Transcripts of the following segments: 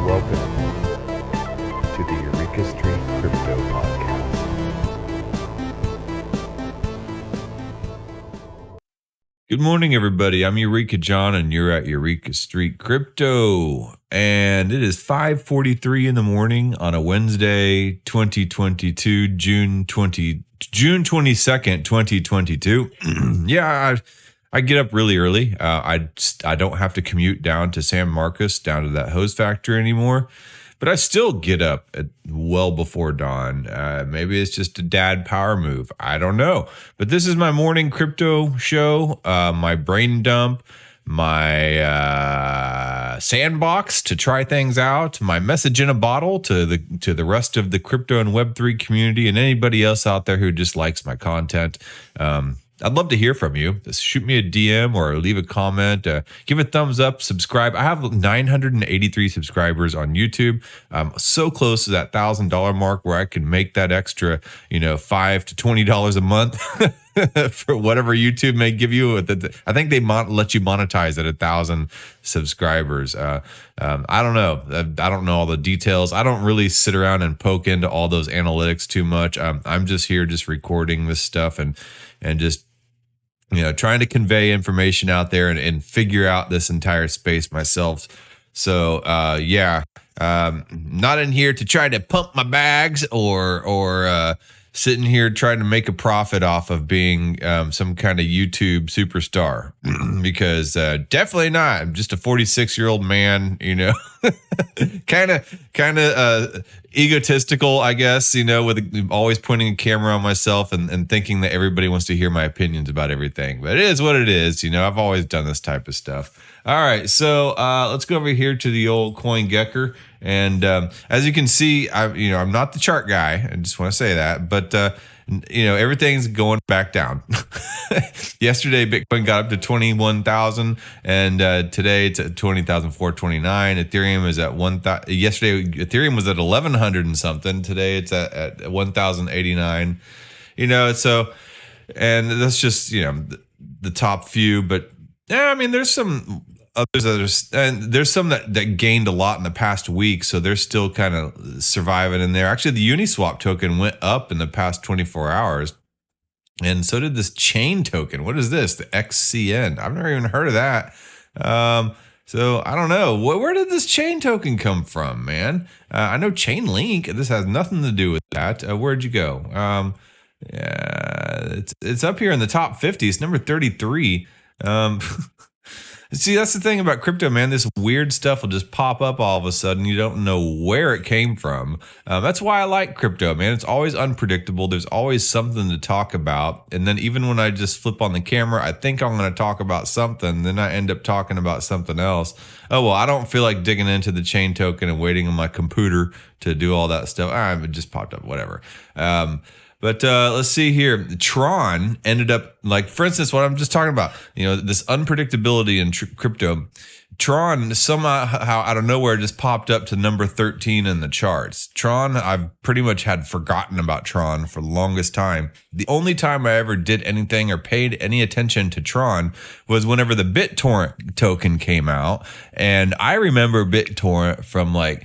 Welcome to the Eureka Street Crypto Podcast. Good morning, everybody. I'm Eureka John, and you're at Eureka Street Crypto. And it is 5:43 in the morning on a Wednesday, 2022, June 22nd, 2022. Yeah, I get up really early. I don't have to commute down to San Marcos, down to that hose factory anymore. But I still get up at well before dawn. Maybe it's just a dad power move. I don't know. But this is my morning crypto show, my brain dump, my sandbox to try things out, my message in a bottle to the rest of the crypto and Web3 community and anybody else out there who just likes my content. I'd love to hear from you. Just shoot me a DM or leave a comment. Give a thumbs up. Subscribe. I have 983 subscribers on YouTube. I'm so close to that $1,000 mark where I can make that extra, $5 to $20 a month for whatever YouTube may give you. I think they let you monetize at 1,000 subscribers. I don't know. I don't know all the details. I don't really sit around and poke into all those analytics too much. I'm just here, just recording this stuff and just trying to convey information out there and figure out this entire space myself. So, not in here to try to pump my bags or sitting here trying to make a profit off of being some kind of YouTube superstar because definitely not. I'm just a 46-year-old man, kind of egotistical, I guess, with always pointing a camera on myself and thinking that everybody wants to hear my opinions about everything. But it is what it is. I've always done this type of stuff. All right, so let's go over here to the old CoinGecko. And as you can see, I'm not the chart guy. I just want to say that. But, everything's going back down. Yesterday, Bitcoin got up to 21,000. And today, it's at 20,429. Ethereum is at 1,000. Yesterday, Ethereum was at 1,100 and something. Today, it's at 1,089. So, and that's just, the top few. But, yeah, there's some others, and there's some that gained a lot in the past week, so they're still kind of surviving in there. Actually, the Uniswap token went up in the past 24 hours, and so did this chain token. What is this? The XCN. I've never even heard of that. So I don't know. Where did this chain token come from, man? I know Chainlink. This has nothing to do with that. Where'd you go? Yeah, it's up here in the top 50. It's number 33. See, that's the thing about crypto, man. This weird stuff will just pop up all of a sudden. You don't know where it came from. That's why I like crypto, man. It's always unpredictable. There's always something to talk about. And then even when I just flip on the camera, I think I'm going to talk about something. Then I end up talking about something else. Oh, well, I don't feel like digging into the chain token and waiting on my computer to do all that stuff. It just popped up, whatever. But let's see here. Tron ended up, like, for instance, what I'm just talking about, this unpredictability in crypto. Tron somehow out of nowhere just popped up to number 13 in the charts. Tron, I've pretty much had forgotten about Tron for the longest time. The only time I ever did anything or paid any attention to Tron was whenever the BitTorrent token came out. And I remember BitTorrent from a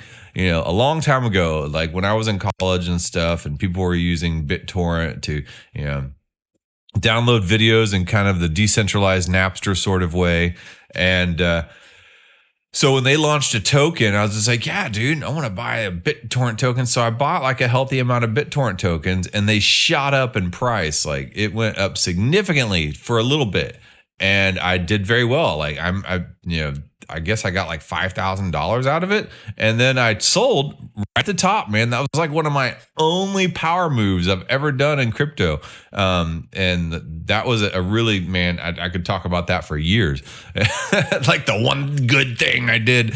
long time ago, like when I was in college and stuff, and people were using BitTorrent to, download videos in kind of the decentralized Napster sort of way. And so when they launched a token, I was just like, yeah, dude, I want to buy a BitTorrent token. So I bought like a healthy amount of BitTorrent tokens, and they shot up in price. Like it went up significantly for a little bit. And I did very well. Like I guess I got like $5,000 out of it. And then I sold right at the top, man. That was like one of my only power moves I've ever done in crypto. And that was a really, man, I could talk about that for years. Like the one good thing I did,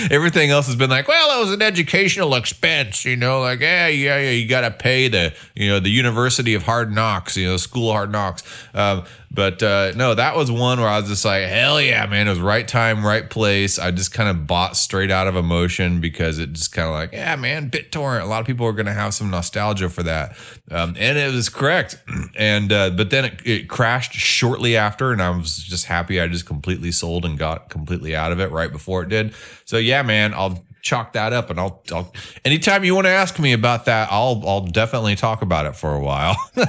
everything else has been like, well, that was an educational expense, you got to pay the University of Hard Knocks, School of Hard Knocks. But no, that was one where I was just like, hell yeah, man, it was right time, right place. I just kind of bought straight out of emotion because it just kind of like, yeah, man, BitTorrent. A lot of people are going to have some nostalgia for that. And it was correct. And, but then it crashed shortly after, and I was just happy I just completely sold and got completely out of it right before it did. So yeah, man, I'll chalk that up, and I'll anytime you want to ask me about that, I'll definitely talk about it for a while. All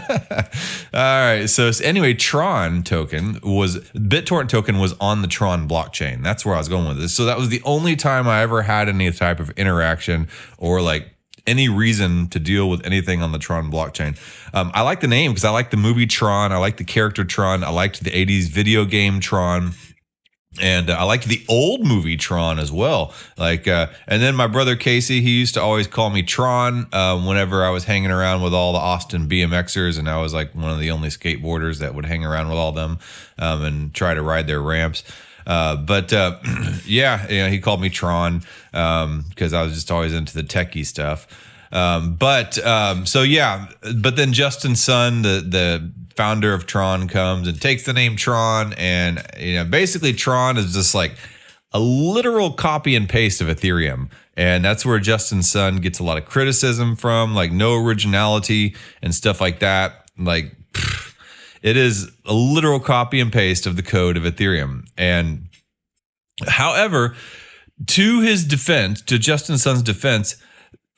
right. So anyway, BitTorrent token was on the Tron blockchain. That's where I was going with this. So that was the only time I ever had any type of interaction or like any reason to deal with anything on the Tron blockchain. I like the name because I like the movie Tron. I like the character Tron. I liked the 80s video game Tron. And I liked the old movie Tron as well. Like, and then my brother Casey, he used to always call me Tron whenever I was hanging around with all the Austin BMXers, and I was like one of the only skateboarders that would hang around with all them and try to ride their ramps. But yeah, you know, he called me Tron because I was just always into the techie stuff. So yeah, but then Justin Sun, the founder of Tron, comes and takes the name Tron, and you know, basically Tron is just like a literal copy and paste of Ethereum. And that's where Justin Sun gets a lot of criticism from, like no originality and stuff like that. Like, it is a literal copy and paste of the code of Ethereum. And however, to his defense, to Justin Sun's defense,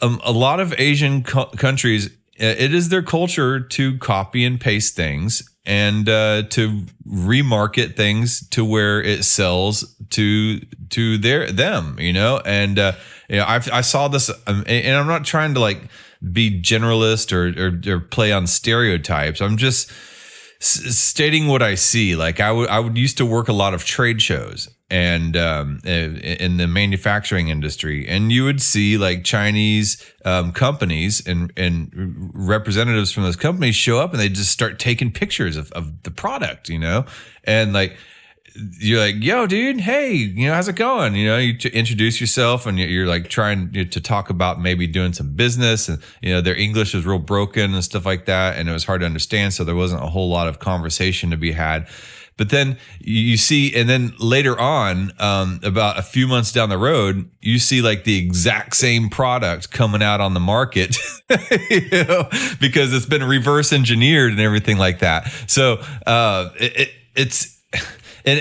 a lot of Asian countries, it is their culture to copy and paste things and to remarket things to where it sells to them, you know. And you know, I saw this, and I'm not trying to like be generalist or play on stereotypes. I'm just stating what I see. Like I would used to work a lot of trade shows and in the manufacturing industry, and you would see like Chinese companies and representatives from those companies show up, and they just start taking pictures of the product, you know. And like, you're like, yo, dude, hey, you know, how's it going? You know, you introduce yourself, and you're like trying to talk about maybe doing some business, and you know, their English was real broken and stuff like that, and it was hard to understand, so there wasn't a whole lot of conversation to be had. But then you see, and then later on, about a few months down the road, you see like the exact same product coming out on the market, you know, because it's been reverse engineered and everything like that. So it's and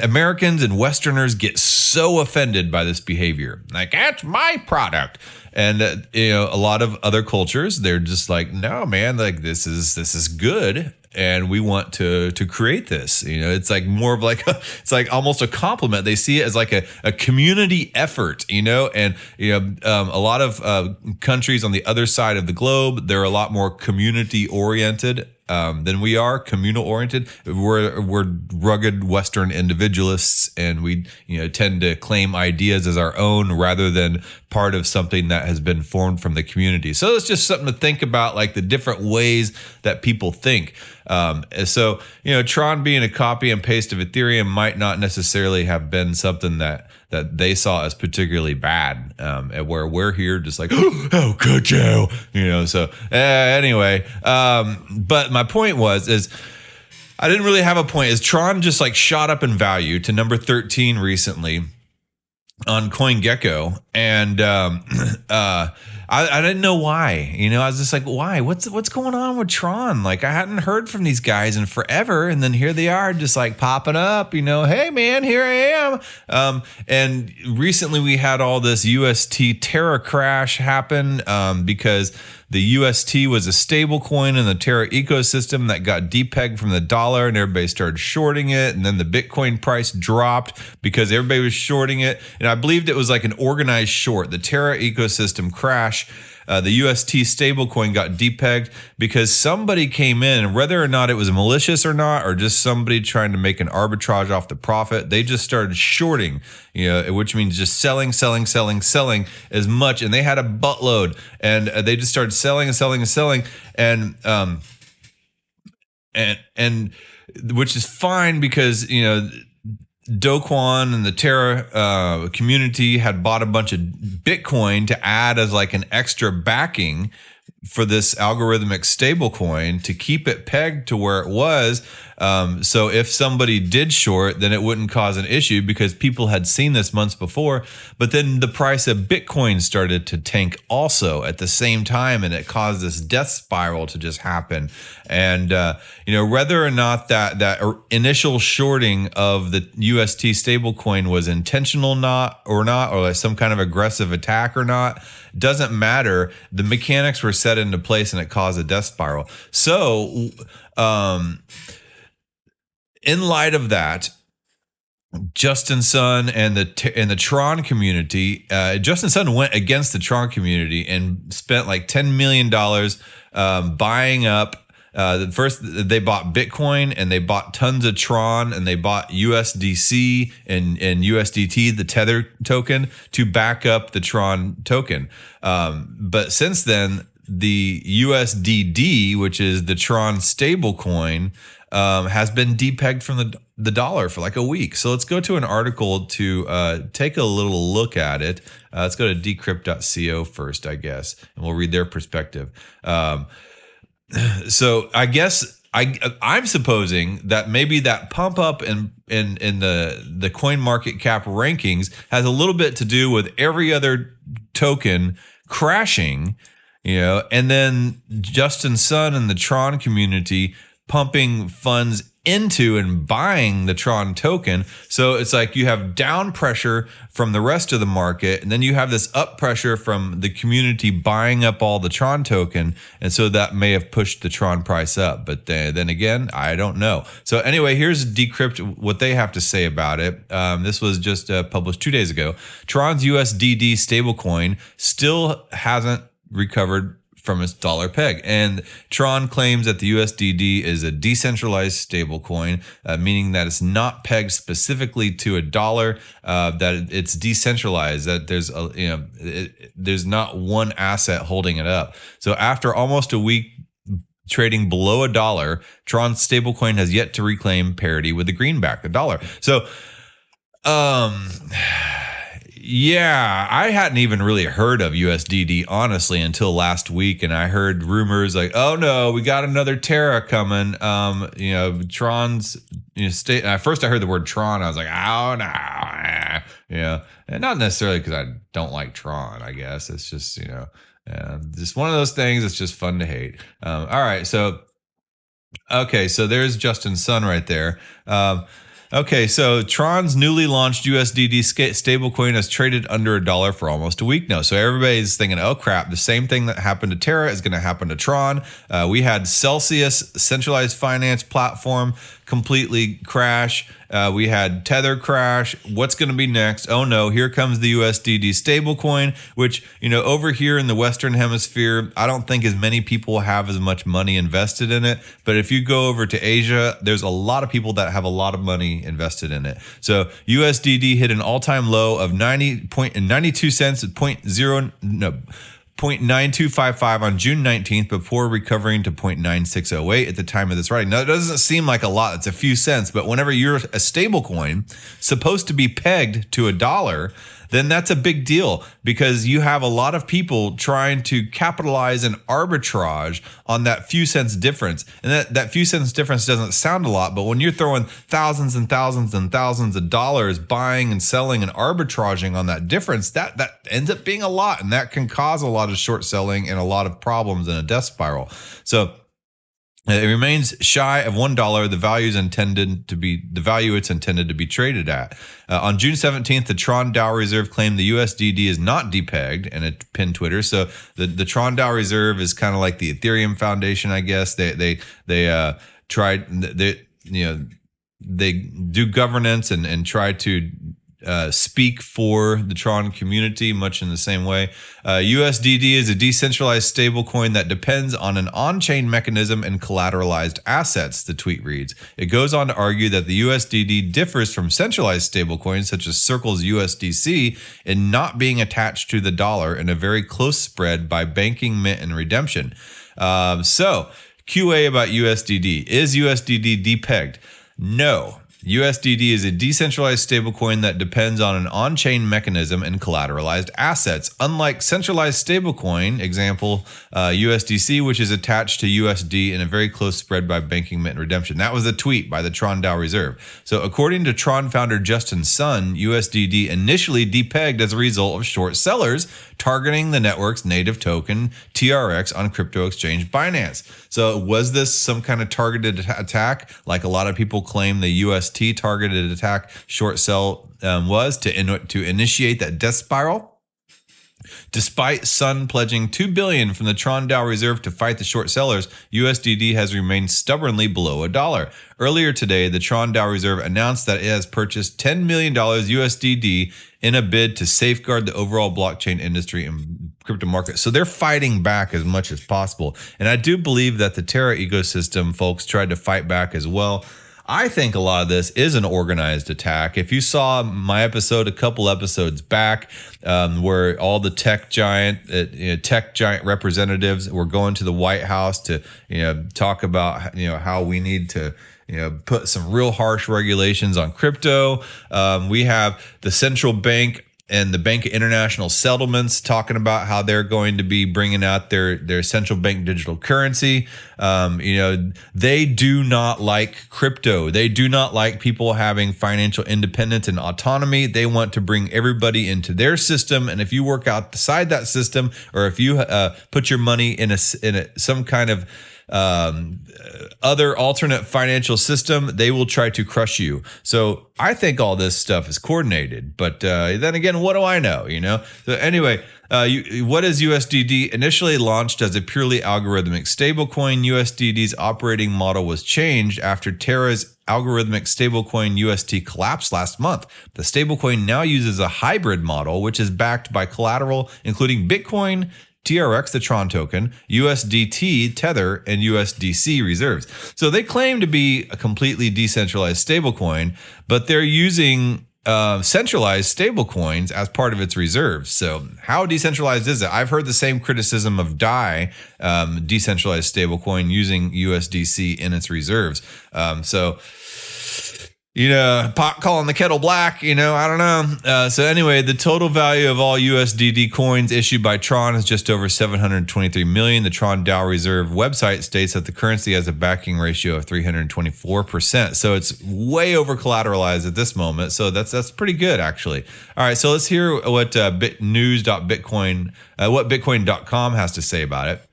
Americans and Westerners get so offended by this behavior. Like, that's my product. And you know, a lot of other cultures, they're just like, no, man, like this is good, and we want to create this. You know, it's like more of like it's like almost a compliment. They see it as like a community effort, you know. And you know, a lot of countries on the other side of the globe, they're a lot more community oriented than we are, communal oriented. We're rugged Western individualists, and we, you know, tend to claim ideas as our own rather than part of something that has been formed from the community. So it's just something to think about, like the different ways that people think. So, you know, Tron being a copy and paste of Ethereum might not necessarily have been something that they saw as particularly bad, where we're here just like, oh, could you? You know, so anyway, but my point is I didn't really have a point. Is Tron just like shot up in value to number 13 recently on CoinGecko, and I didn't know why. You know, I was just like, why? What's going on with Tron? Like, I hadn't heard from these guys in forever, and then here they are, just like popping up. You know, hey man, here I am. And recently we had all this UST Terra crash happen because the UST was a stablecoin in the Terra ecosystem that got depegged from the dollar, and everybody started shorting it. And then the Bitcoin price dropped because everybody was shorting it. And I believed it was like an organized short. The Terra ecosystem crash. The UST stablecoin got depegged because somebody came in, and whether or not it was malicious or not, or just somebody trying to make an arbitrage off the profit, they just started shorting, you know, which means just selling as much. And they had a buttload, and they just started selling, and which is fine because, you know, Do Kwon and the Terra community had bought a bunch of Bitcoin to add as like an extra backing for this algorithmic stablecoin to keep it pegged to where it was. So if somebody did short, then it wouldn't cause an issue because people had seen this months before. But then the price of Bitcoin started to tank also at the same time, and it caused this death spiral to just happen. And whether or not that initial shorting of the UST stablecoin was intentional or like some kind of aggressive attack or not, doesn't matter. The mechanics were set into place and it caused a death spiral. So in light of that, Justin Sun and the Tron community, Justin Sun went against the Tron community and spent like $10 million buying up. First, they bought Bitcoin and they bought tons of Tron and they bought USDC and USDT, the Tether token, to back up the Tron token. But since then, the USDD, which is the Tron stablecoin, has been depegged from the dollar for like a week. So let's go to an article to take a little look at it. Let's go to decrypt.co first, I guess, and we'll read their perspective. So I guess I'm supposing that maybe that pump up in the coin market cap rankings has a little bit to do with every other token crashing, and then Justin Sun and the Tron community pumping funds into and buying the Tron token. So it's like you have down pressure from the rest of the market, and then you have this up pressure from the community buying up all the Tron token. And so that may have pushed the Tron price up. But then again, I don't know. So anyway, here's Decrypt, what they have to say about it. This was just published 2 days ago. Tron's USDD stablecoin still hasn't recovered from its dollar peg. And Tron claims that the USDD is a decentralized stablecoin, meaning that it's not pegged specifically to a dollar, that it's decentralized, that there's not one asset holding it up. So after almost a week trading below $1, Tron's stablecoin has yet to reclaim parity with the greenback, the dollar. So, yeah, I hadn't even really heard of USDD, honestly, until last week. And I heard rumors like, oh no, we got another Terra coming. Tron's, state. At first I heard the word Tron. I was like, oh no. And not necessarily because I don't like Tron, I guess. It's just, just one of those things. It's just fun to hate. All right. So, okay. So there's Justin Sun right there. Okay, so Tron's newly launched USDD stablecoin has traded under $1 for almost a week now. So everybody's thinking, oh crap, the same thing that happened to Terra is going to happen to Tron. We had Celsius, centralized finance platform, completely crash. We had Tether crash. What's going to be next? Oh no, here comes the USDD stablecoin, which, over here in the Western Hemisphere, I don't think as many people have as much money invested in it. But if you go over to Asia, there's a lot of people that have a lot of money invested in it. So USDD hit an all-time low of 92 cents at 0.9255 on June 19th before recovering to 0.9608 at the time of this writing. Now, it doesn't seem like a lot. It's a few cents, but whenever you're a stable coin supposed to be pegged to $1, then that's a big deal because you have a lot of people trying to capitalize and arbitrage on that few cents difference. And that few cents difference doesn't sound a lot, but when you're throwing thousands and thousands and thousands of dollars buying and selling and arbitraging on that difference, that ends up being a lot. And that can cause a lot of short selling and a lot of problems in a death spiral. So it remains shy of $1. The value it's intended to be traded at. On June 17th, the Tron DAO Reserve claimed the USDD is not depegged, and it pinned Twitter. So the Tron DAO Reserve is kind of like the Ethereum Foundation, I guess. They do governance and try to speak for the Tron community, much in the same way. USDD is a decentralized stablecoin that depends on an on-chain mechanism and collateralized assets, the tweet reads. It goes on to argue that the USDD differs from centralized stablecoins such as Circle's USDC in not being attached to the dollar in a very close spread by banking, mint, and redemption. So, QA about USDD. Is USDD depegged? No. USDD is a decentralized stablecoin that depends on an on-chain mechanism and collateralized assets. Unlike centralized stablecoin, example USDC, which is attached to USD in a very close spread by banking mint redemption. That was a tweet by the Tron DAO Reserve. So according to Tron founder Justin Sun, USDD initially depegged as a result of short sellers targeting the network's native token TRX on crypto exchange Binance. So was this some kind of targeted attack, like a lot of people claim the UST targeted attack short sell was to initiate that death spiral? Despite Sun pledging $2 billion from the Tron DAO Reserve to fight the short sellers, USDD has remained stubbornly below $1. Earlier today, the Tron DAO Reserve announced that it has purchased $10 million USDD in a bid to safeguard the overall blockchain industry and crypto market. So they're fighting back as much as possible. And I do believe that the Terra ecosystem folks tried to fight back as well. I think a lot of this is an organized attack. If you saw my episode a couple episodes back, where all the tech giant representatives were going to the White House to talk about how we need to put some real harsh regulations on crypto. We have the central bank and the Bank of International Settlements talking about how they're going to be bringing out their central bank digital currency. They do not like crypto. They do not like people having financial independence and autonomy. They want to bring everybody into their system. And if you work outside that system, or if you put your money in some kind of other alternate financial system, they will try to crush you. So I think all this stuff is coordinated, but then again, what do I know? So anyway, what is USDD? Initially launched as a purely algorithmic stablecoin, USDD's operating model was changed after Terra's algorithmic stablecoin UST collapsed last month. The stablecoin now uses a hybrid model, which is backed by collateral including Bitcoin, TRX, the Tron token, USDT, Tether, and USDC reserves. So they claim to be a completely decentralized stablecoin, but they're using centralized stablecoins as part of its reserves. So how decentralized is it? I've heard the same criticism of DAI, decentralized stablecoin, using USDC in its reserves. Pot calling the kettle black, I don't know. So anyway, the total value of all USDD coins issued by Tron is just over 723 million. The Tron DAO Reserve website states that the currency has a backing ratio of 324%. So it's way over collateralized at this moment. So that's pretty good, actually. All right, so let's hear what what Bitcoin.com has to say about it.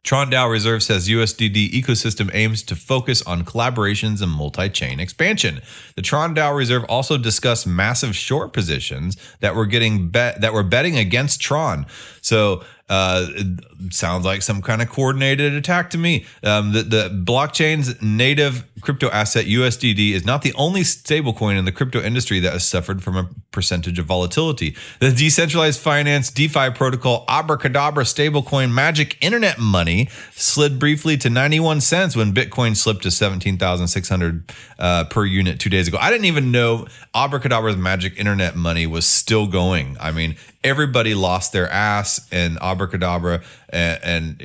Tron DAO Reserve says USDD ecosystem aims to focus on collaborations and multi-chain expansion. The Tron DAO Reserve also discussed massive short positions that were betting against Tron. So it sounds like some kind of coordinated attack to me. The blockchain's native crypto asset USDD is not the only stablecoin in the crypto industry that has suffered from a percentage of volatility. The decentralized finance DeFi protocol Abracadabra stablecoin Magic Internet Money slid briefly to 91 cents when Bitcoin slipped to 17,600 per unit 2 days ago. I didn't even know Abracadabra's Magic Internet Money was still going. I mean, everybody lost their ass, and Abracadabra and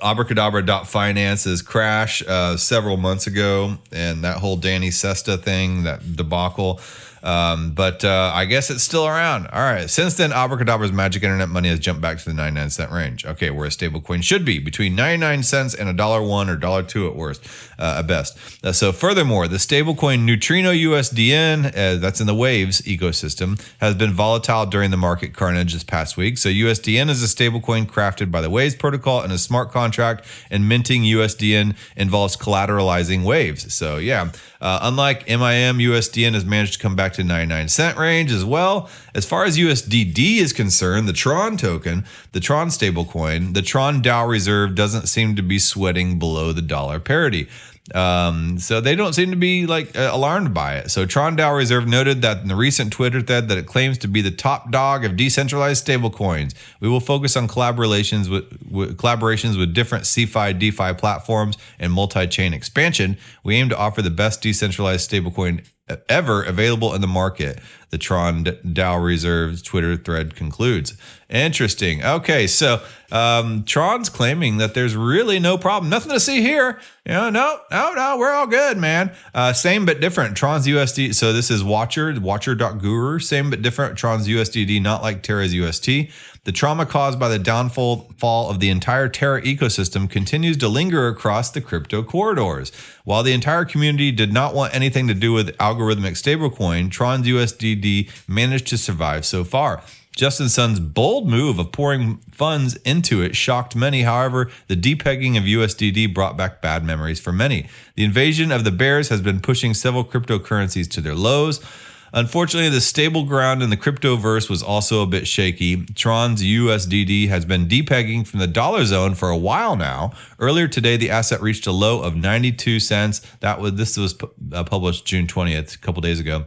Abracadabra.finance's crash several months ago, and that whole Danny Sesta thing, that debacle. But I guess it's still around. All right. Since then, Abracadabra's Magic Internet Money has jumped back to the 99-cent range. Okay, where a stablecoin should be, between 99 cents and $1.01 or $1.02 at worst, at best. So furthermore, the stablecoin Neutrino USDN, that's in the Waves ecosystem, has been volatile during the market carnage this past week. So USDN is a stablecoin crafted by the Waves protocol and a smart contract, and minting USDN involves collateralizing Waves. So yeah, unlike MIM, USDN has managed to come back to 99-cent range as well. As far as USDD is concerned, the Tron token, the Tron stablecoin, the Tron DAO Reserve doesn't seem to be sweating below the dollar parity. So they don't seem to be alarmed by it. So Tron DAO Reserve noted that in the recent Twitter thread that it claims to be the top dog of decentralized stablecoins. We will focus on collaborations with different CeFi, DeFi platforms and multi-chain expansion. We aim to offer the best decentralized stablecoin ever available in the market. the Tron DAO Reserve's Twitter thread concludes. Interesting. Okay, so Tron's claiming that there's really no problem. Nothing to see here. No, we're all good, man. Same but different. Tron's USD. So this is Watcher.guru. Same but different. Tron's USDD, not like Terra's UST. The trauma caused by the downfall of the entire Terra ecosystem continues to linger across the crypto corridors. While the entire community did not want anything to do with algorithmic stablecoin, Tron's USDD managed to survive so far. Justin Sun's bold move of pouring funds into it shocked many. However, the depegging of USDD brought back bad memories for many. The invasion of the bears has been pushing several cryptocurrencies to their lows. Unfortunately, the stable ground in the cryptoverse was also a bit shaky. Tron's USDD has been depegging from the dollar zone for a while now. Earlier today, the asset reached a low of 92 cents. This was published June 20th, a couple days ago.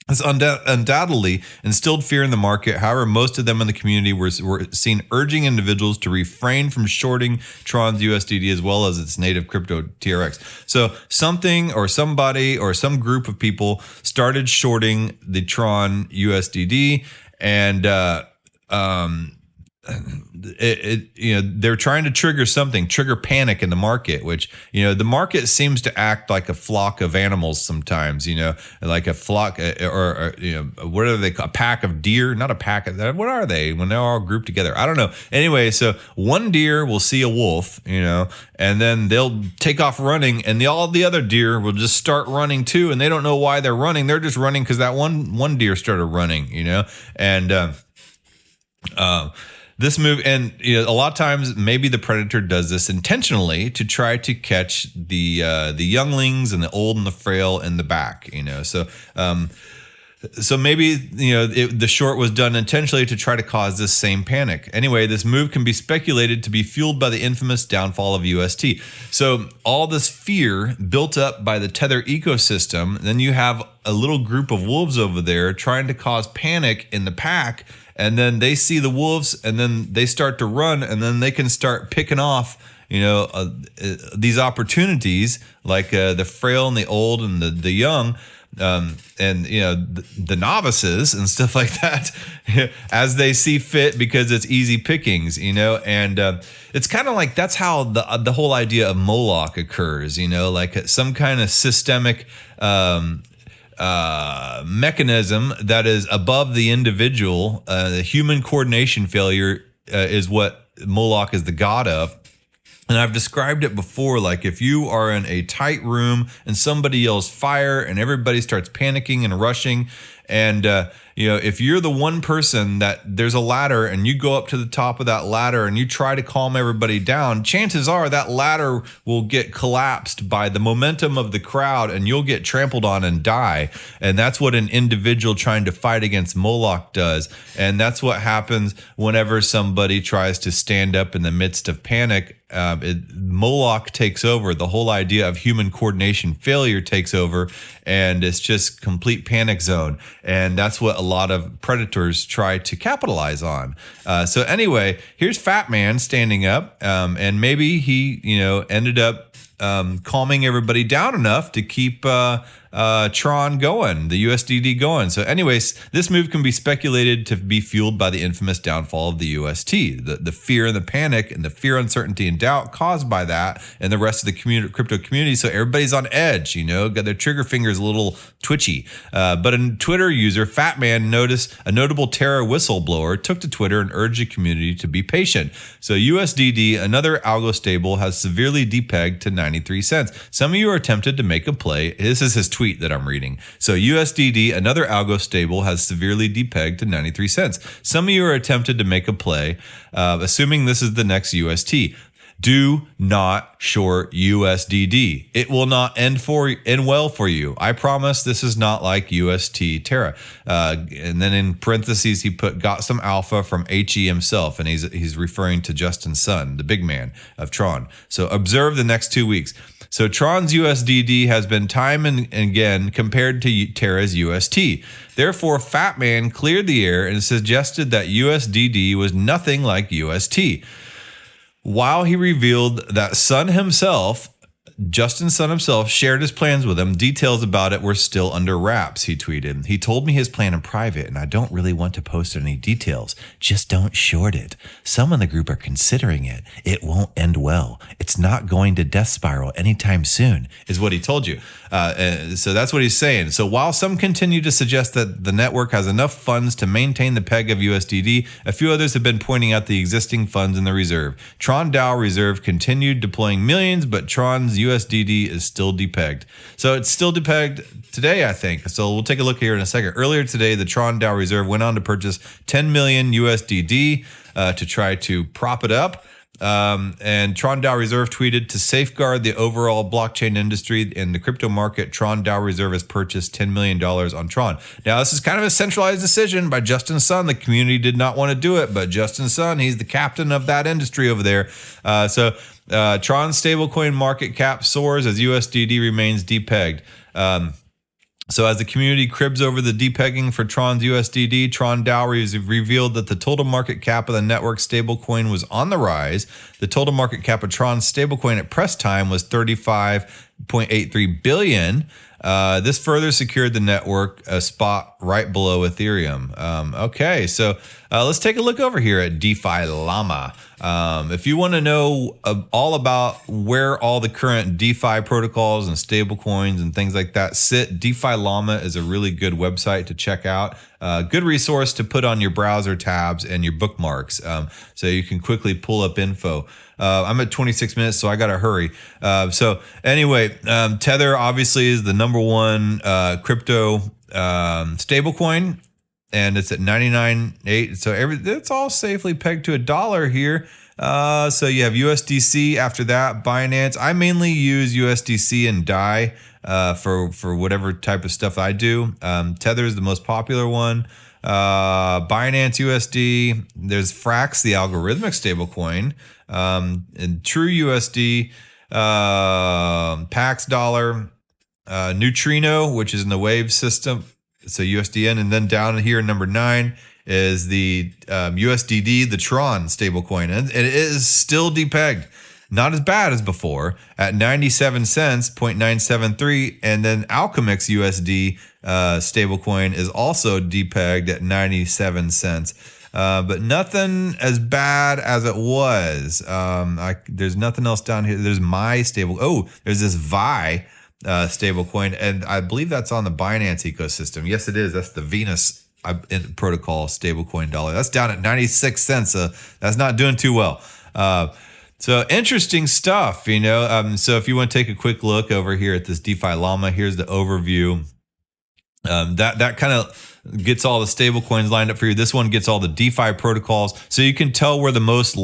This undoubtedly instilled fear in the market. However, most of them in the community were seen urging individuals to refrain from shorting Tron's USDD as well as its native crypto TRX. So something or somebody or some group of people started shorting the Tron USDD, and they're trying to trigger panic in the market, which, the market seems to act like a flock of animals sometimes, like a flock or what are they, a pack of deer, not a pack of, what are they when they're all grouped together? I don't know. Anyway, so one deer will see a wolf, and then they'll take off running, and all the other deer will just start running too. And they don't know why they're running. They're just running because that one deer started running, and, this move, and a lot of times maybe the predator does this intentionally to try to catch the younglings and the old and the frail in the back. So maybe the short was done intentionally to try to cause this same panic. Anyway, this move can be speculated to be fueled by the infamous downfall of UST. So all this fear built up by the Tether ecosystem, then you have a little group of wolves over there trying to cause panic in the pack. And then they see the wolves, and then they start to run, and then they can start picking off, these opportunities, like the frail and the old and the young, and the novices and stuff like that, as they see fit, because it's easy pickings, and it's kind of like that's how the whole idea of Moloch occurs, like some kind of systemic mechanism that is above the individual. The human coordination failure is what Moloch is the god of. And I've described it before, like if you are in a tight room and somebody yells fire and everybody starts panicking and rushing, and if you're the one person that there's a ladder and you go up to the top of that ladder and you try to calm everybody down, chances are that ladder will get collapsed by the momentum of the crowd and you'll get trampled on and die. And that's what an individual trying to fight against Moloch does. And that's what happens whenever somebody tries to stand up in the midst of panic. Moloch takes over. The whole idea of human coordination failure takes over, and it's just complete panic zone. And that's what a lot of predators try to capitalize on. So anyway, here's Fat Man standing up, and maybe he, ended up calming everybody down enough to keep Tron going, the USDD going. So anyways, this move can be speculated to be fueled by the infamous downfall of the UST, the fear and the panic and the fear, uncertainty, and doubt caused by that and the rest of the crypto community. So everybody's on edge, got their trigger fingers a little twitchy. But a Twitter user, Fat Man, noticed a notable Terra whistleblower took to Twitter and urged the community to be patient. So USDD, another algo stable, has severely depegged to 93 cents. Some of you are tempted to make a play. This is his tweet that I'm reading. So USDD, another algo stable, has severely depegged to 93 cents. Some of you are tempted to make a play, assuming this is the next UST. Do not short USDD. It will not end well for you. I promise this is not like UST Terra. And then in parentheses, he got some alpha from HE himself, and he's referring to Justin Sun, the big man of Tron. So observe the next 2 weeks. So Tron's USDD has been time and again compared to Terra's UST. Therefore, Fat Man cleared the air and suggested that USDD was nothing like UST. While he revealed that Sun himself Justin Sun himself shared his plans with him. Details about it were still under wraps, he tweeted. He told me his plan in private, and I don't really want to post any details. Just don't short it. Some in the group are considering it. It won't end well. It's not going to death spiral anytime soon, is what he told you. So that's what he's saying. So while some continue to suggest that the network has enough funds to maintain the peg of USDD, a few others have been pointing out the existing funds in the reserve. Tron DAO reserve continued deploying millions, but Tron's USDD is still depegged. So it's still depegged today, I think. So we'll take a look here in a second. Earlier today, the Tron DAO reserve went on to purchase 10 million USDD to try to prop it up. And Tron DAO Reserve tweeted, to safeguard the overall blockchain industry in the crypto market, Tron DAO Reserve has purchased $10 million on Tron. Now, this is kind of a centralized decision by Justin Sun. The community did not want to do it, but Justin Sun, he's the captain of that industry over there. Tron stablecoin market cap soars as USDD remains depegged. So as the community cribs over the depegging for Tron's USDD, Tron DAO revealed that the total market cap of the network stablecoin was on the rise. The total market cap of Tron's stablecoin at press time was $35.83 billion. This further secured the network a spot right below Ethereum. Okay, so let's take a look over here at DeFi Llama. If you want to know all about where all the current DeFi protocols and stablecoins and things like that sit, DeFi Llama is a really good website to check out. Good resource to put on your browser tabs and your bookmarks, so you can quickly pull up info. I'm at 26 minutes, so I got to hurry. So anyway, Tether obviously is the #1 crypto stablecoin, and it's at 99.8. So it's all safely pegged to $1 here. So you have USDC after that, Binance. I mainly use USDC and DAI for whatever type of stuff I do. Tether is the most popular one. Binance USD. There's Frax, the algorithmic stablecoin, and True USD, Pax Dollar, Neutrino, which is in the Wave system. So USDN, and then down here, number 9 is the USDD, the Tron stablecoin, and it is still depegged. Not as bad as before at 97 cents, 0.973, and then Alchemix USD stablecoin is also depegged at 97 cents. But nothing as bad as it was. There's nothing else down here. There's my stable. Oh, there's this Vi stablecoin, and I believe that's on the Binance ecosystem. Yes, it is. That's the Venus protocol stablecoin dollar. That's down at 96 cents. So that's not doing too well. So interesting stuff, you know. So if you want to take a quick look over here at this DeFi Llama, here's the overview. That kind of gets all the stable coins lined up for you. This one gets all the DeFi protocols, so you can tell where the most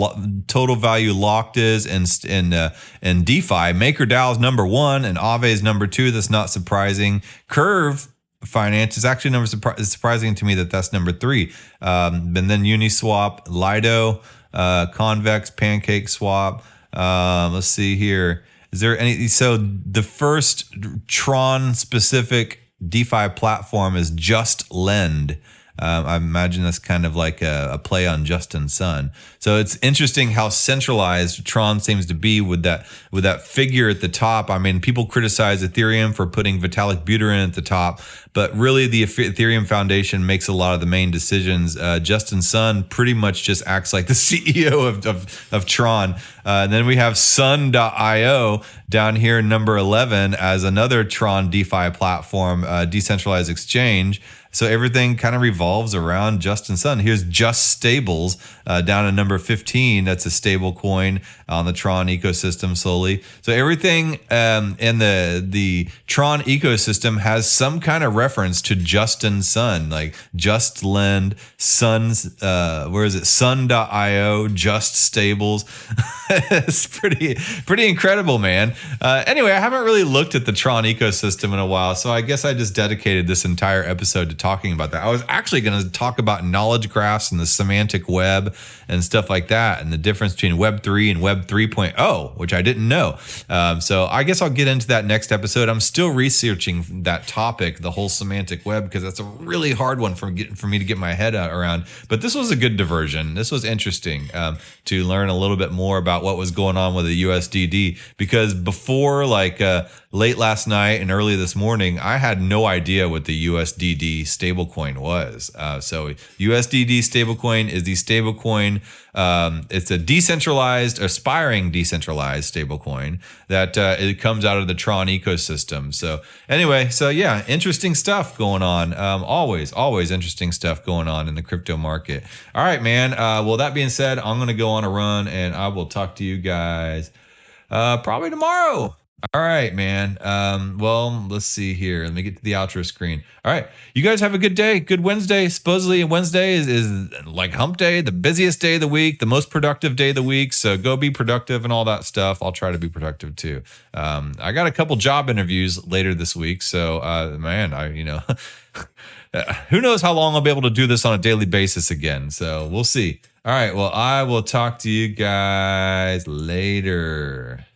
total value locked is in DeFi. MakerDAO is #1 and Aave is #2. That's not surprising. Curve Finance is actually it's surprising to me that that's #3. And then Uniswap, Lido, Convex, Pancake Swap. Let's see here. Is there any? So the first Tron specific DeFi platform is Just Lend. I imagine that's kind of like a play on Justin Sun. So it's interesting how centralized Tron seems to be with that figure at the top. I mean, people criticize Ethereum for putting Vitalik Buterin at the top, but really the Ethereum Foundation makes a lot of the main decisions. Justin Sun pretty much just acts like the CEO of Tron. And then we have Sun.io down here, number 11, as another Tron DeFi platform, decentralized exchange. So everything kind of revolves around Justin Sun. Here's Just Stables down at number 15. That's a stable coin on the Tron ecosystem solely. So everything in the Tron ecosystem has some kind of reference to Justin Sun, like Just Lend, Sun's, where is it? Sun.io, Just Stables. It's pretty incredible, man. Anyway, I haven't really looked at the Tron ecosystem in a while, so I guess I just dedicated this entire episode to talking about that. I was actually going to talk about knowledge graphs and the semantic web and stuff like that, and the difference between Web 3 and Web 3.0, which I didn't know. So I guess I'll get into that next episode. I'm still researching that topic, the whole semantic web, because that's a really hard one for me to get my head around. But this was a good diversion. This was interesting to learn a little bit more about what was going on with the USDD, because before late last night and early this morning, I had no idea what the USDD stablecoin was. So USDD stablecoin is the stablecoin. It's a decentralized, aspiring decentralized stablecoin that it comes out of the Tron ecosystem. So anyway, yeah, interesting stuff going on. Always interesting stuff going on in the crypto market. All right, man. Well, that being said, I'm going to go on a run, and I will talk to you guys probably tomorrow. All right, man. Well, let's see here. Let me get to the outro screen. All right. You guys have a good day. Good Wednesday. Supposedly Wednesday is like hump day, the busiest day of the week, the most productive day of the week. So go be productive and all that stuff. I'll try to be productive too. I got a couple job interviews later this week. So, man, who knows how long I'll be able to do this on a daily basis again. So we'll see. All right. Well, I will talk to you guys later.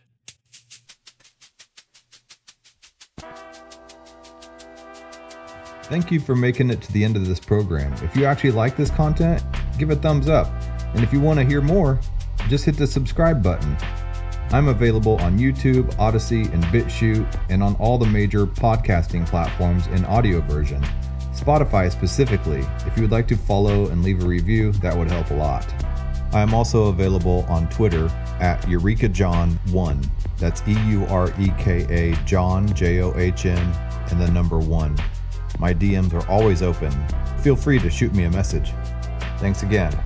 Thank you for making it to the end of this program. If you actually like this content, give a thumbs up. And if you want to hear more, just hit the subscribe button. I'm available on YouTube, Odyssey, and BitChute, and on all the major podcasting platforms in audio version. Spotify specifically. If you would like to follow and leave a review, that would help a lot. I am also available on Twitter at EurekaJohn1. That's EUREKA John, JOHN, and the number 1. My DMs are always open. Feel free to shoot me a message. Thanks again.